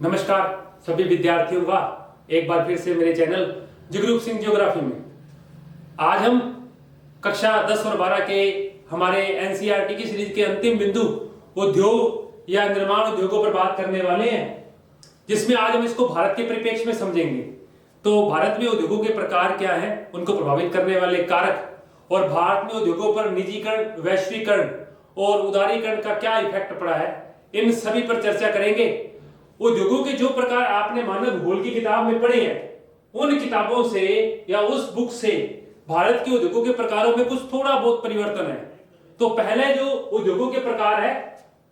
नमस्कार सभी विद्यार्थियों का एक बार फिर से मेरे चैनल जगरूप सिंह ज्योग्राफी में। आज हम कक्षा 10 और 12 के हमारे एनसीईआरटी की सीरीज के अंतिम बिंदु उद्योग या निर्माण उद्योगों पर बात करने वाले हैं, जिसमें आज हम इसको भारत के परिप्रेक्ष्य में समझेंगे। तो भारत में उद्योगों के प्रकार क्या हैं, उनको प्रभावित करने वाले कारक और भारत में उद्योगों पर निजीकरण, वैश्वीकरण और उदारीकरण का क्या इफेक्ट पड़ा है, इन सभी पर चर्चा करेंगे। उद्योगों के जो प्रकार आपने मानव भूगोल की किताब में पढ़े हैं, उन किताबों से या उस बुक से भारत के उद्योगों के प्रकारों में कुछ थोड़ा बहुत परिवर्तन है। तो पहले जो उद्योगों के प्रकार है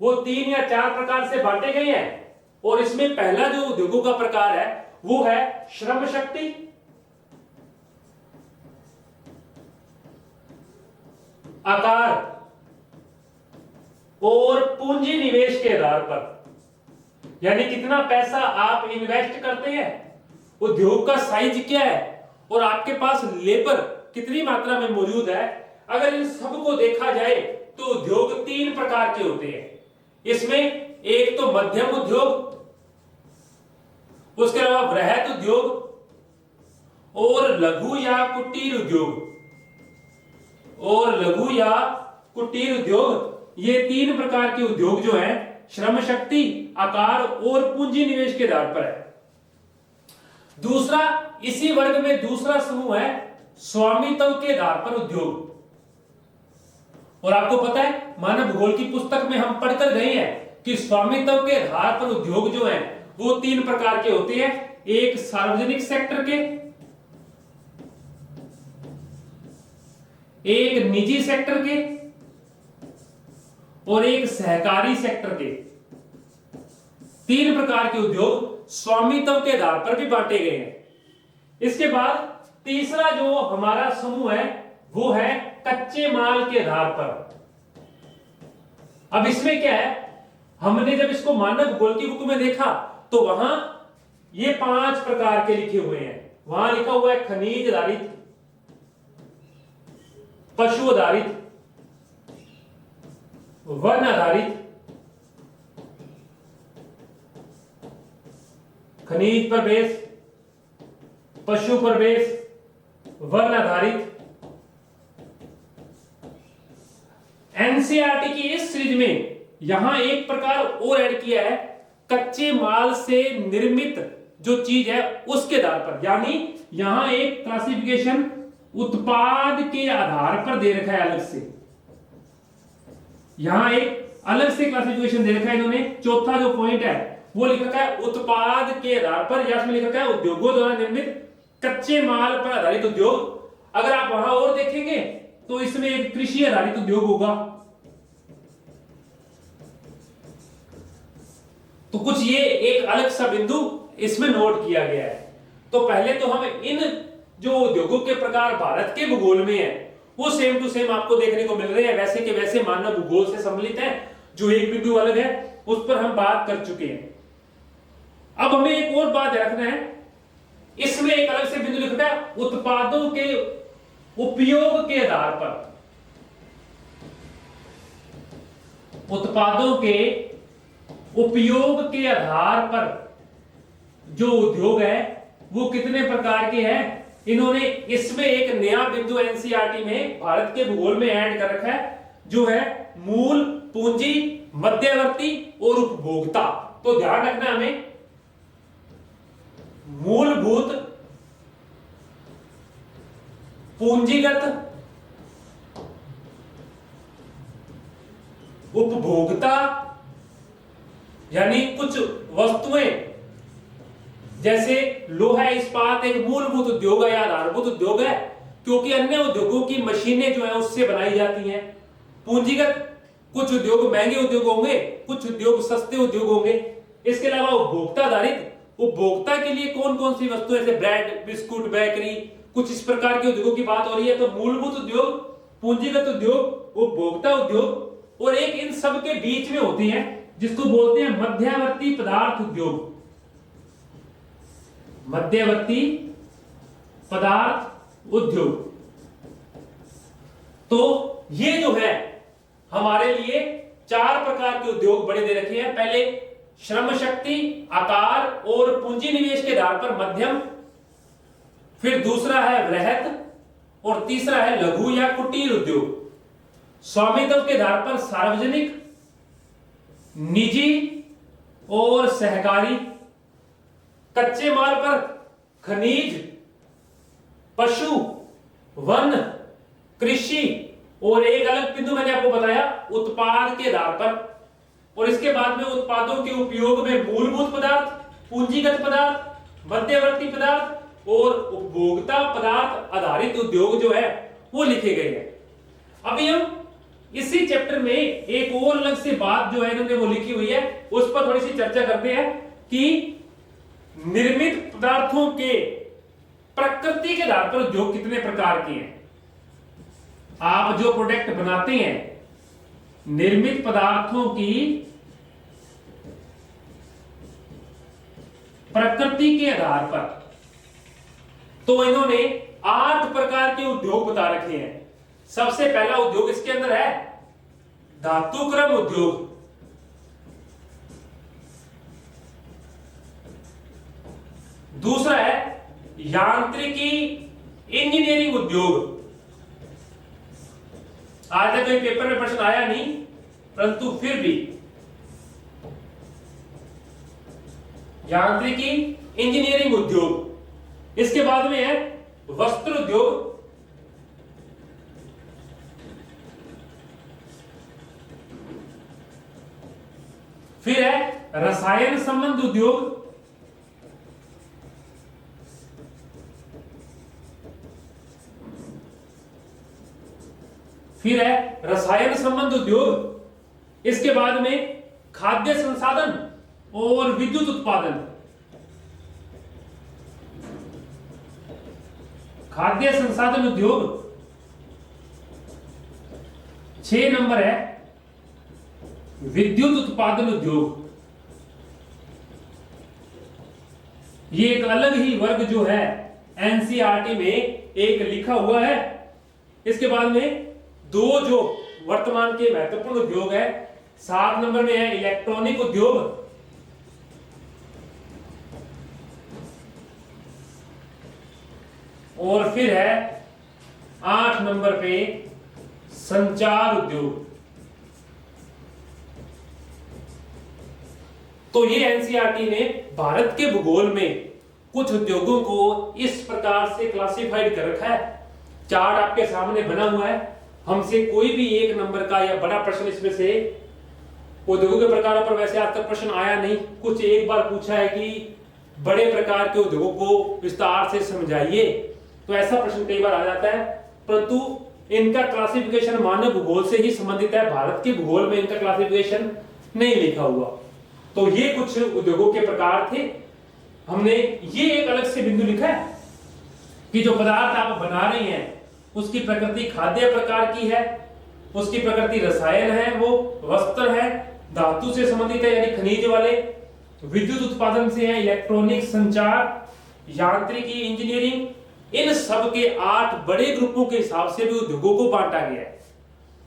वो 3 या 4 प्रकार से बांटे गए हैं, और इसमें पहला जो उद्योगों का प्रकार है वो है श्रम शक्ति, आकार और पूंजी निवेश के आधार पर, यानी कितना पैसा आप इन्वेस्ट करते हैं, उद्योग का साइज क्या है और आपके पास लेबर कितनी मात्रा में मौजूद है। अगर इन सब को देखा जाए तो उद्योग 3 प्रकार के होते हैं। इसमें एक तो मध्यम उद्योग, उसके अलावा वृहत उद्योग और लघु या कुटीर उद्योग। ये 3 प्रकार के उद्योग जो हैं श्रम शक्ति, आकार और पूंजी निवेश के आधार पर है। दूसरा, इसी वर्ग में दूसरा समूह है स्वामित्व के आधार पर उद्योग। और आपको पता है मानव भूगोल की पुस्तक में हम पढ़कर गए हैं कि स्वामित्व के आधार पर उद्योग जो हैं वो 3 प्रकार के होते हैं। एक सार्वजनिक सेक्टर के, एक निजी सेक्टर के और एक सहकारी सेक्टर के। 3 प्रकार के उद्योग स्वामित्व के आधार पर भी बांटे गए हैं। इसके बाद तीसरा जो हमारा समूह है वो है कच्चे माल के आधार पर। अब इसमें क्या है, हमने जब इसको मानव भूगोल की बुक में देखा तो वहां ये 5 प्रकार के लिखे हुए हैं। वहां लिखा हुआ है खनिज आधारित, पशु आधारित, वन आधारित, खनिज प्रवेश, पशु प्रवेश, वन आधारित। एनसीईआरटी की इस सीरीज में यहां एक प्रकार और ऐड किया है, कच्चे माल से निर्मित जो चीज है उसके आधार पर। यानी यहां एक क्लासिफिकेशन उत्पाद के आधार पर दे रखा है अलग से। यहां एक अलग से क्लासिफिकेशन दे रखा है इन्होंने। चौथा जो पॉइंट है वो लिख रखा है उत्पाद के आधार पर, या इसमें लिख रखा है उद्योगों द्वारा निर्मित कच्चे माल पर आधारित उद्योग। अगर आप वहां और देखेंगे तो इसमें एक कृषि आधारित उद्योग होगा। तो कुछ ये एक अलग सा बिंदु इसमें नोट किया गया है। तो पहले तो हम इन जो उद्योगों के प्रकार भारत के भूगोल में है वो सेम टू सेम आपको देखने को मिल रहे हैं, वैसे के वैसे मानव भूगोल से सम्मिलित है। जो एक बिंदु अलग है उस पर हम बात कर चुके हैं। अब हमें एक और बात रखना है, इसमें एक अलग से बिंदु लिखा है उत्पादों के उपयोग के आधार पर। उत्पादों के उपयोग के आधार पर जो उद्योग है वो कितने प्रकार के हैं, इन्होंने इसमें एक नया बिंदु एनसीईआरटी में भारत के भूगोल में ऐड कर रखा है, जो है मूल, पूंजी, मध्यवर्ती और उपभोक्ता। तो ध्यान रखना हमें, मूलभूत, पूंजीगत, उपभोक्ता, यानी कुछ वस्तुएं जैसे लोहा इस्पात एक मूलभूत उद्योग है या आधारभूत उद्योग है, क्योंकि अन्य उद्योगों की मशीनें जो है उससे बनाई जाती हैं। पूंजीगत, कुछ उद्योग महंगे उद्योग होंगे, कुछ उद्योग सस्ते उद्योग होंगे। इसके अलावा उपभोक्ता आधारित, उपभोक्ता के लिए कौन कौन सी वस्तुएं जैसे ब्रेड, बिस्कुट, बेकरी, कुछ इस प्रकार के उद्योगों की बात हो रही है। तो मूलभूत उद्योग, पूंजीगत उद्योग, उपभोक्ता उद्योग, और एक इन सब के बीच में होती है जिसको बोलते हैं मध्यवर्ती पदार्थ उद्योग। मध्यवर्ती पदार्थ उद्योग। तो ये जो है हमारे लिए 4 प्रकार के उद्योग बड़े दे रखे हैं। पहले श्रम शक्ति, आकार और पूंजी निवेश के आधार पर मध्यम, फिर दूसरा है वृहत और तीसरा है लघु या कुटीर उद्योग। स्वामित्व के आधार पर सार्वजनिक, निजी और सहकारी। कच्चे माल पर खनिज, पशु, वन, कृषि और एक अलग बिंदु मैंने आपको बताया उत्पाद के आधार पर। और इसके बाद में उत्पादों के उपयोग में मूलभूत पदार्थ, पूंजीगत पदार्थ, मध्यवर्ती पदार्थ और उपभोक्ता पदार्थ आधारित उद्योग जो है वो लिखे गए हैं। अभी हम इसी चैप्टर में एक और अलग से बात जो है इन्होंने वो लिखी हुई है उस पर थोड़ी सी चर्चा करते हैं कि निर्मित पदार्थों के प्रकृति के आधार पर उद्योग कितने प्रकार के हैं। आप जो प्रोडक्ट बनाते हैं निर्मित पदार्थों की प्रकृति के आधार पर, तो इन्होंने 8 प्रकार के उद्योग बता रखे हैं। सबसे पहला उद्योग इसके अंदर है धातुक्रम उद्योग। दूसरा है यांत्रिकी इंजीनियरिंग उद्योग। आज तक कोई पेपर में प्रश्न आया नहीं, परंतु फिर भी यांत्रिकी इंजीनियरिंग उद्योग। इसके बाद में है वस्त्र उद्योग। फिर है रसायन संबंध उद्योग। फिर है रसायन संबंध उद्योग। इसके बाद में खाद्य संसाधन और विद्युत उत्पादन। खाद्य संसाधन उद्योग। 6 नंबर है विद्युत उत्पादन उद्योग। ये एक अलग ही वर्ग जो है एनसीईआरटी में एक लिखा हुआ है। इसके बाद में 2 जो वर्तमान के महत्वपूर्ण उद्योग है। 7 नंबर में है इलेक्ट्रॉनिक उद्योग। और फिर है 8 नंबर पे संचार उद्योग। तो ये एनसीईआरटी ने भारत के भूगोल में कुछ उद्योगों को इस प्रकार से क्लासिफाइड कर रखा है। चार्ट आपके सामने बना हुआ है। हमसे कोई भी 1 नंबर का या बड़ा प्रश्न इसमें से उद्योगों के प्रकारों पर वैसे आज तक प्रश्न आया नहीं। कुछ एक बार पूछा है कि बड़े प्रकार के उद्योगों को विस्तार से समझाइए, तो ऐसा प्रश्न कई बार आ जाता है, परंतु इनका क्लासिफिकेशन मानव भूगोल से ही संबंधित है। भारत के भूगोल में इनका क्लासिफिकेशन नहीं लिखा हुआ। तो ये कुछ उद्योगों के प्रकार थे। हमने ये एक अलग से बिंदु लिखा है कि जो पदार्थ आप बना रहे हैं उसकी प्रकृति खाद्य प्रकार की है, उसकी प्रकृति रसायन है, वो वस्त्र है, धातु से संबंधित है यानी खनिज वाले, विद्युत उत्पादन से है, इलेक्ट्रॉनिक, संचार, यांत्रिकी, इंजीनियरिंग। इन सब के 8 बड़े ग्रुपों के हिसाब से भी उद्योगों को बांटा गया है।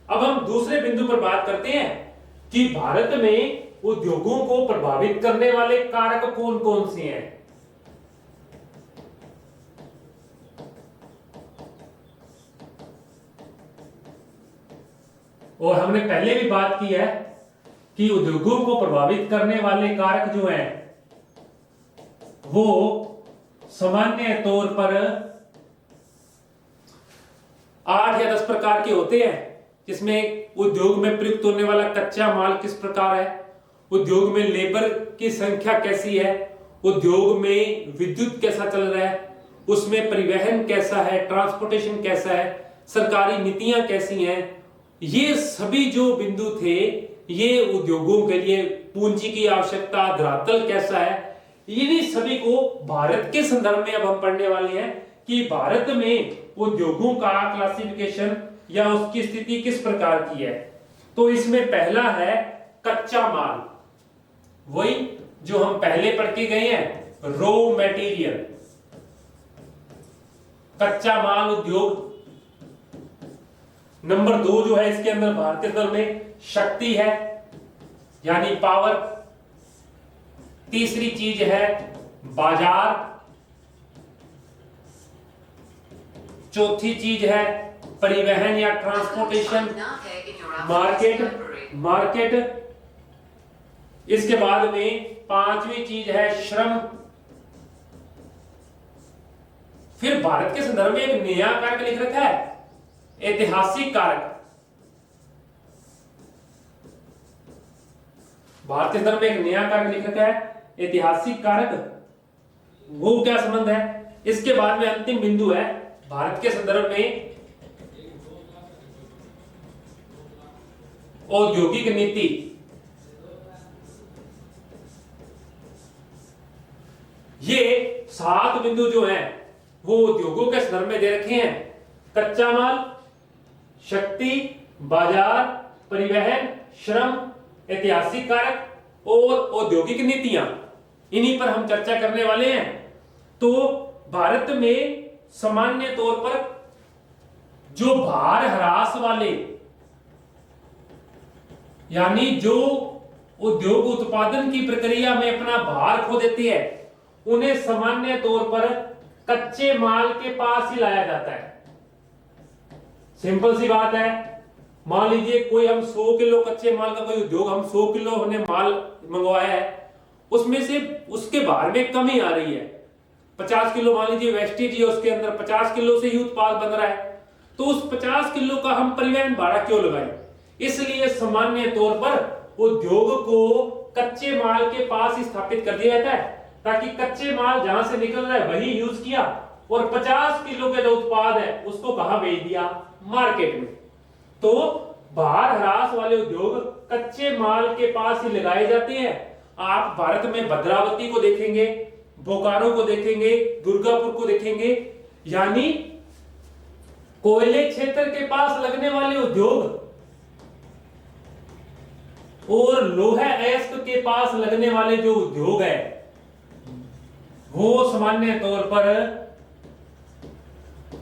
अब हम दूसरे बिंदु पर बात करते हैं कि भारत में उद्योगों को प्रभावित करने वाले कारक कौन कौन से हैं। और हमने पहले भी बात की है कि उद्योगों को प्रभावित करने वाले कारक जो हैं वो सामान्य तौर पर 8 या 10 प्रकार के होते हैं, जिसमें उद्योग में प्रयुक्त होने वाला कच्चा माल किस प्रकार है, उद्योग में लेबर की संख्या कैसी है, उद्योग में विद्युत कैसा चल रहा है, उसमें परिवहन कैसा है, ट्रांसपोर्टेशन कैसा है, सरकारी नीतियां कैसी हैं। ये सभी जो बिंदु थे ये उद्योगों के लिए पूंजी की आवश्यकता, धरातल कैसा है, इन्हीं सभी को भारत के संदर्भ में अब हम पढ़ने वाले हैं कि भारत में उद्योगों का क्लासिफिकेशन या उसकी स्थिति किस प्रकार की है। तो इसमें पहला है कच्चा माल, वही जो हम पहले पढ़ के गए हैं, रॉ मटेरियल, कच्चा माल उद्योग। नंबर 2 जो है इसके अंदर भारतीय दर में शक्ति है यानी पावर। तीसरी चीज है बाजार, चौथी चीज है परिवहन या ट्रांसपोर्टेशन, मार्केट। इसके बाद में पांचवी चीज है श्रम। फिर भारत के संदर्भ में एक नया कारक लिख रखा है, ऐतिहासिक कारक। भारत के संदर्भ में एक नया कारक लिख रखा है, ऐतिहासिक कारक। वो क्या संबंध है? इसके बाद में अंतिम बिंदु है भारत के संदर्भ में औद्योगिक नीति। ये 7 बिंदु जो हैं वो उद्योगों के संदर्भ में दे रखे हैं। कच्चा माल, शक्ति, बाजार, परिवहन, श्रम, ऐतिहासिक कारक और औद्योगिक नीतियां, इन्हीं पर हम चर्चा करने वाले हैं। तो भारत में सामान्य तौर पर जो भार ह्रास वाले, यानी जो उद्योग उत्पादन की प्रक्रिया में अपना भार खो देते हैं, उन्हें सामान्य तौर पर कच्चे माल के पास ही लाया जाता है। सिंपल सी बात है, मान लीजिए कोई हम 100 किलो कच्चे माल का कोई उद्योग, हम 100 किलो हमने माल मंगवाया है, उसमें से उसके भार में कमी आ रही है। 50 किलो मान लीजिए वेस्टेज है, उसके अंदर 50 किलो से ही उत्पाद बन रहा है, तो उस 50 किलो का हम परिवहन भाड़ा क्यों लगाएं? इसलिए सामान्य तौर पर उद्योग को कच्चे माल के पास ही स्थापित कर दिया जाता है, ताकि कच्चे माल जहां से निकल रहा है वही यूज किया, और 50 किलो के जो उत्पाद है उसको कहां भेज दिया? मार्केट में। तो भार ह्रास वाले उद्योग कच्चे माल के पास ही लगाए जाते हैं। आप भारत में भद्रावती को देखेंगे, बोकारो को देखेंगे, दुर्गापुर को देखेंगे, यानी कोयले क्षेत्र के पास लगने वाले उद्योग और लोहा अयस्क के पास लगने वाले जो उद्योग है, वो सामान्य तौर पर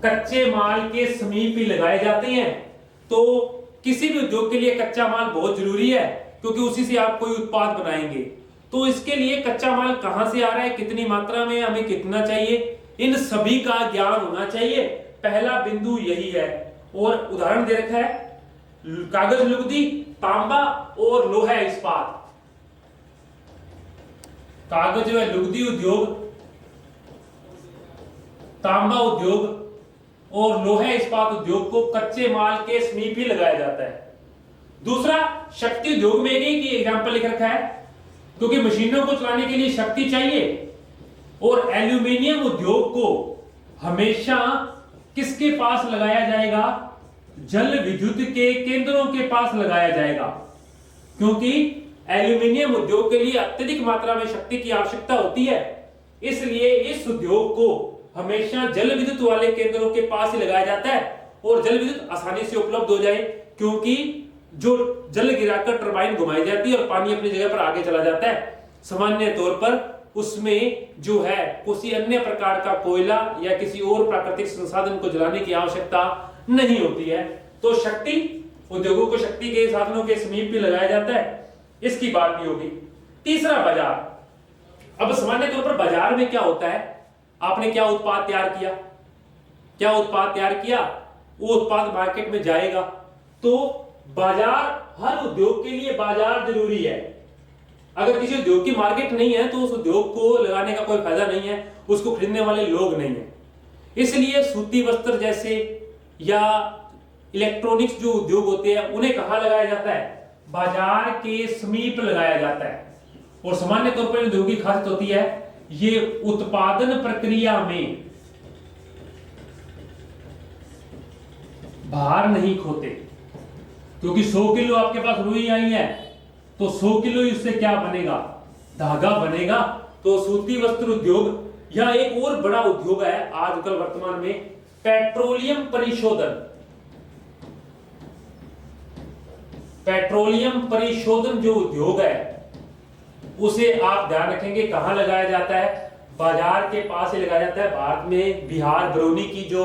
कच्चे माल के समीप ही लगाए जाते हैं। तो किसी भी उद्योग के लिए कच्चा माल बहुत जरूरी है, क्योंकि उसी से आप कोई उत्पाद बनाएंगे। तो इसके लिए कच्चा माल कहां से आ रहा है, कितनी मात्रा में, हमें कितना चाहिए, इन सभी का ज्ञान होना चाहिए। पहला बिंदु यही है। और उदाहरण दे रखा है कागज, लुगदी, तांबा और लोहा इस्पात। कागज व लुगदी उद्योग, तांबा उद्योग और लोहा इस्पात उद्योग को कच्चे माल के समीप ही लगाया जाता है। दूसरा, शक्ति उद्योग में एक एग्जांपल लिख रखा है, क्योंकि मशीनों को चलाने के लिए शक्ति चाहिए। और एल्यूमिनियम उद्योग को हमेशा किसके पास लगाया जाएगा? जल विद्युत के केंद्रों के पास लगाया जाएगा, क्योंकि एल्यूमिनियम उद्योग के लिए अत्यधिक मात्रा में शक्ति की आवश्यकता होती है। इसलिए इस उद्योग को हमेशा जल विद्युत वाले केंद्रों के पास ही लगाया जाता है, और जल विद्युत आसानी से उपलब्ध हो जाए, क्योंकि जो जल गिराकर टरबाइन घुमाई जाती है और पानी अपनी जगह पर आगे चला जाता है। सामान्य तौर पर उसमें जो है किसी अन्य प्रकार का कोयला या किसी और प्राकृतिक संसाधन को जलाने की आवश्यकता नहीं होती है। तो शक्ति उद्योगों को शक्ति के साधनों के समीप भी लगाया जाता है, इसकी बात भी होगी। तीसरा, बाजार। अब सामान्य तौर पर बाजार में क्या होता है? आपने क्या उत्पाद तैयार किया, वो उत्पाद मार्केट में जाएगा। तो बाजार, हर उद्योग के लिए बाजार जरूरी है। अगर किसी उद्योग की मार्केट नहीं है तो उस उद्योग को लगाने का कोई फायदा नहीं है, उसको खरीदने वाले लोग नहीं है। इसलिए सूती वस्त्र जैसे या इलेक्ट्रॉनिक्स जो उद्योग होते हैं, उन्हें कहां लगाया जाता है? बाजार के समीप लगाया जाता है। और सामान्य तौर पर उद्योग की खासियत होती है, ये उत्पादन प्रक्रिया में भार नहीं खोते, क्योंकि 100 किलो आपके पास रुई आई है, तो 100 किलो इससे क्या बनेगा? धागा बनेगा। तो सूती वस्त्र उद्योग या एक और बड़ा उद्योग है आजकल वर्तमान में, पेट्रोलियम परिशोधन। पेट्रोलियम परिशोधन जो उद्योग है, उसे आप ध्यान रखेंगे कहां लगाया जाता है? बाजार के पास ही लगाया जाता है। भारत में बिहार बरौनी की जो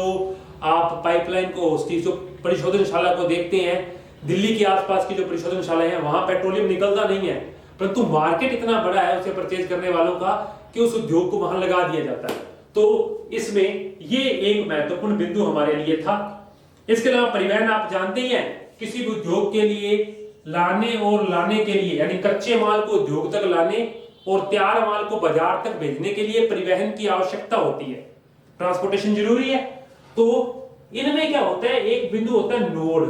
आप पाइपलाइन को, उसकी जो परिशोधनशाला को देखते हैं, दिल्ली के आसपास की जो परिशोधनशालाएं हैं, वहां पेट्रोलियम निकलता नहीं है। परंतु मार्केट इतना बड़ा है उसे परचेज करने वालों का कि उस उद्योग को वहां लगा दिया जाता है। तो इसमें ये एक महत्वपूर्ण बिंदु हमारे लिए था। इसके अलावा परिवहन आप जानते ही हैं, किसी भी उद्योग के लिए लाने के लिए यानी कच्चे माल को उद्योग तक लाने और तैयार माल को बाजार तक भेजने के लिए परिवहन की आवश्यकता होती है, ट्रांसपोर्टेशन जरूरी है। तो इनमें क्या होता है, एक बिंदु होता है नोड,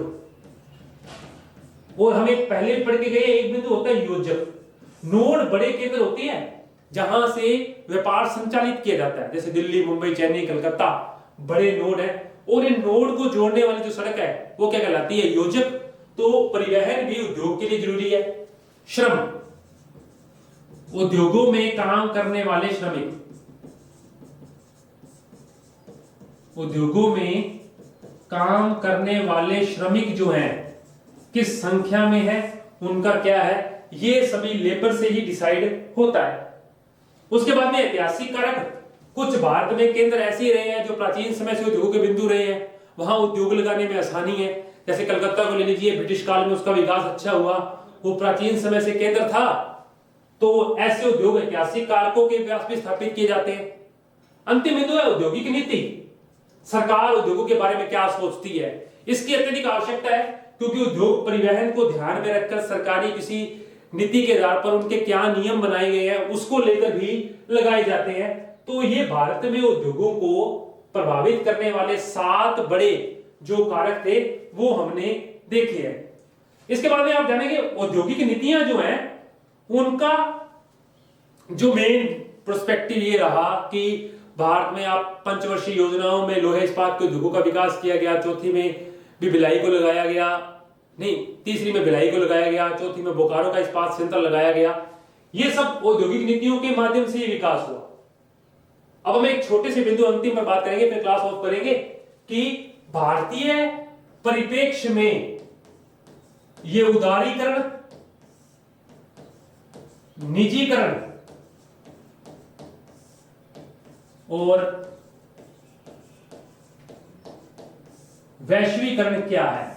और हम एक पहले पढ़ के गए, एक बिंदु होता है योजक। नोड बड़े केंद्र होते हैं जहां से व्यापार संचालित किया जाता है, जैसे दिल्ली, मुंबई, चेन्नई, कलकत्ता बड़े नोड है, और इन नोड को जोड़ने वाली जो सड़क है वो क्या कहलाती है, योजक। तो परिवहन भी उद्योग के लिए जरूरी है। श्रम, उद्योगों में काम करने वाले श्रमिक, उद्योगों में काम करने वाले श्रमिक जो हैं किस संख्या में है, उनका क्या है, ये सभी लेबर से ही डिसाइड होता है। उसके बाद में ऐतिहासिक कारक, कुछ भारत में केंद्र ऐसे ही रहे हैं जो प्राचीन समय से उद्योगों के बिंदु रहे हैं, वहां उद्योग लगाने में आसानी है। जैसे कलकत्ता को ले लीजिए, ब्रिटिश काल में उसका विकास अच्छा हुआ, वो प्राचीन समय से केंद्र था। तो ऐसे उद्योग ऐतिहासिक कारकों के व्यास भी स्थापित किए जाते हैं। अंतिम बिंदु है औद्योगिक नीति, सरकार उद्योगों के बारे में क्या सोचती है, इसकी अत्यधिक आवश्यकता है, क्योंकि उद्योग परिवहन को ध्यान में रखकर सरकारी किसी नीति के आधार पर उनके क्या नियम बनाए गए हैं उसको लेकर भी लगाए जाते हैं। तो ये भारत में उद्योगों को प्रभावित करने वाले 7 बड़े जो कारक थे वो हमने देखे हैं। इसके बाद में आप जानेंगे औद्योगिक नीतियां जो हैं उनका जो मेन प्रोस्पेक्टिव ये रहा कि भारत में आप पंचवर्षीय योजनाओं में लोहे इस्पात के उद्योगों का विकास किया गया, चौथी में भी भिलाई को लगाया गया, नहीं तीसरी में भिलाई को लगाया गया, चौथी में बोकारो का इस्पात संयंत्र लगाया गया। ये सब औद्योगिक नीतियों के माध्यम से ये विकास हुआ। अब हम एक छोटे से बिंदु अंतिम पर बात करेंगे, फिर क्लास ऑफ करेंगे कि भारतीय परिप्रेक्ष्य में ये उदारीकरण, निजीकरण और वैश्वीकरण क्या है।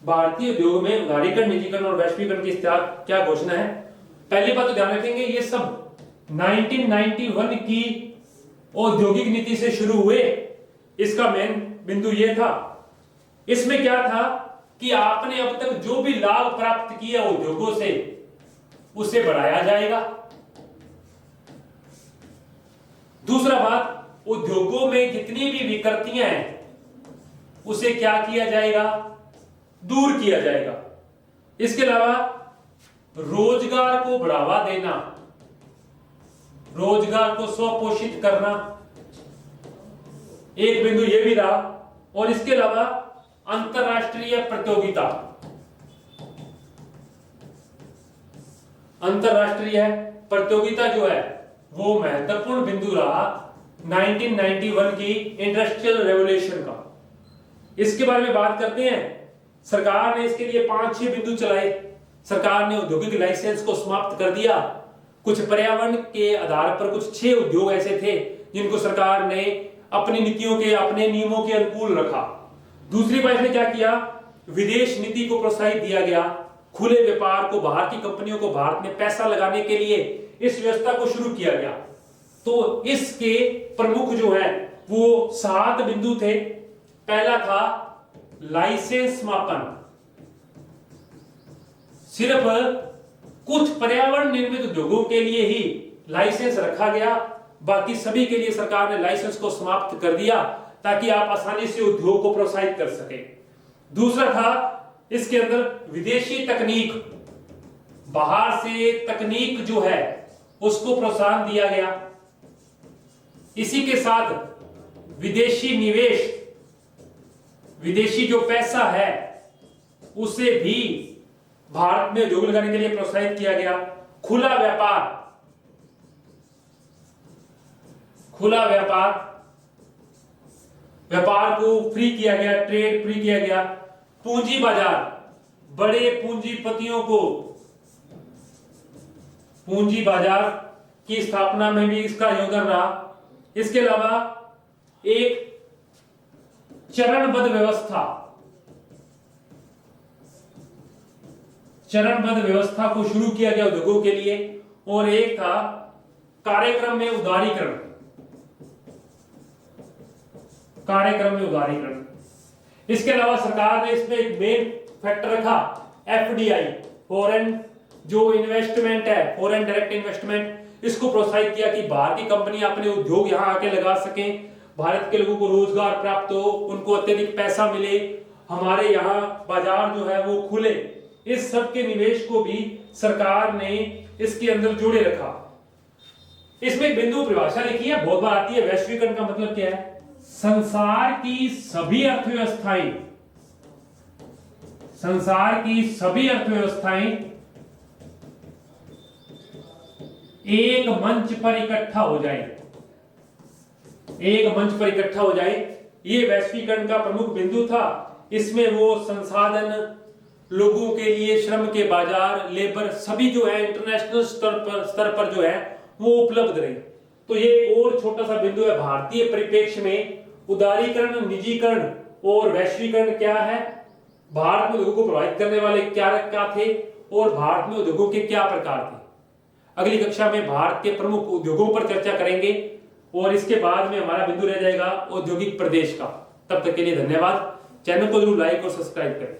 भारतीय उद्योग में उदारीकरण, निजीकरण और वैश्वीकरण की क्या घोषणा है। पहली बात तो ध्यान रखेंगे, ये सब 1991 की औद्योगिक नीति से शुरू हुए। इसका मेन बिंदु यह था, इसमें क्या था कि आपने अब तक जो भी लाभ प्राप्त किया उद्योगों से उसे बढ़ाया जाएगा। दूसरा बात, उद्योगों में जितनी भी विकृतियां हैं उसे क्या किया जाएगा, दूर किया जाएगा। इसके अलावा रोजगार को बढ़ावा देना, रोजगार को स्वपोषित करना एक बिंदु यह भी रहा। और इसके अलावा अंतरराष्ट्रीय प्रतियोगिता, अंतरराष्ट्रीय प्रतियोगिता जो है वो महत्वपूर्ण बिंदु रहा 1991 की इंडस्ट्रियल रेवोल्यूशन का। इसके बारे में बात करते हैं। सरकार ने इसके लिए 5-6 बिंदु चलाए। सरकार ने औद्योगिक लाइसेंस को समाप्त कर दिया। कुछ पर्यावरण के आधार पर कुछ 6 उद्योग ऐसे थे जिनको सरकार ने अपनी नीतियों के, अपने नियमों के अनुकूल रखा। दूसरी बात ने क्या किया, विदेश नीति को प्रोत्साहित दिया गया। खुले व्यापार को, बाहर की कंपनियों को भारत में पैसा लगाने के लिए इस व्यवस्था को शुरू किया गया। तो इसके प्रमुख जो है वो 7 बिंदु थे। पहला था लाइसेंस समापन, सिर्फ कुछ पर्यावरण निर्मित उद्योगों के लिए ही लाइसेंस रखा गया, बाकी सभी के लिए सरकार ने लाइसेंस को समाप्त कर दिया ताकि आप आसानी से उद्योग को प्रोत्साहित कर सके। दूसरा था इसके अंदर विदेशी तकनीक, बाहर से तकनीक जो है उसको प्रोत्साहन दिया गया। इसी के साथ विदेशी निवेश, विदेशी जो पैसा है उसे भी भारत में उद्योग लगाने के लिए प्रोत्साहित किया गया। खुला व्यापार, खुला व्यापार, व्यापार को फ्री किया गया, ट्रेड फ्री किया गया। पूंजी बाजार, बड़े पूंजीपतियों को पूंजी बाजार की स्थापना में भी इसका योगदान रहा। इसके अलावा एक चरणबद्ध व्यवस्था, चरणबद्ध व्यवस्था को शुरू किया गया उद्योगों के लिए, और एक था कार्यक्रम में उदारीकरण। कार्यक्रम में उदारीकरण। इसके अलावा सरकार ने इसमें एक मेन फैक्टर रखा एफडीआई, फॉरेन जो इन्वेस्टमेंट है, फॉरेन डायरेक्ट इन्वेस्टमेंट, इसको प्रोत्साहित किया कि बाहर की कंपनी अपने उद्योग यहां आके लगा सकें, भारत के लोगों को रोजगार प्राप्त हो, उनको अत्यधिक पैसा मिले, हमारे यहाँ बाजार जो है वो खुले। इस सब के निवेश को भी सरकार ने इसके अंदर जोड़े रखा। इसमें एक बिंदु परिभाषा लिखी है, बहुत बार आती है, वैश्वीकरण का मतलब क्या है? संसार की सभी अर्थव्यवस्थाएं, संसार की सभी अर्थव्यवस्थाएं एक मंच पर इकट्ठा हो जाए, एक मंच पर इकट्ठा हो जाए। ये वैश्वीकरण का प्रमुख बिंदु था। इसमें वो संसाधन, लोगों के लिए श्रम के बाजार, लेबर, सभी जो है इंटरनेशनल स्तर पर जो है वो उपलब्ध रहे। तो ये एक और छोटा सा बिंदु है। भारतीय परिप्रेक्ष्य में उदारीकरण, निजीकरण और वैश्वीकरण क्या है, भारत में उद्योगों को प्रभावित करने वाले क्या थे, और भारत में उद्योगों के क्या प्रकार थे। अगली कक्षा में भारत के प्रमुख उद्योगों पर चर्चा करेंगे, और इसके बाद में हमारा बिंदु रह जाएगा औद्योगिक प्रदेश का। तब तक के लिए धन्यवाद। चैनल को जरूर लाइक और सब्सक्राइब करें।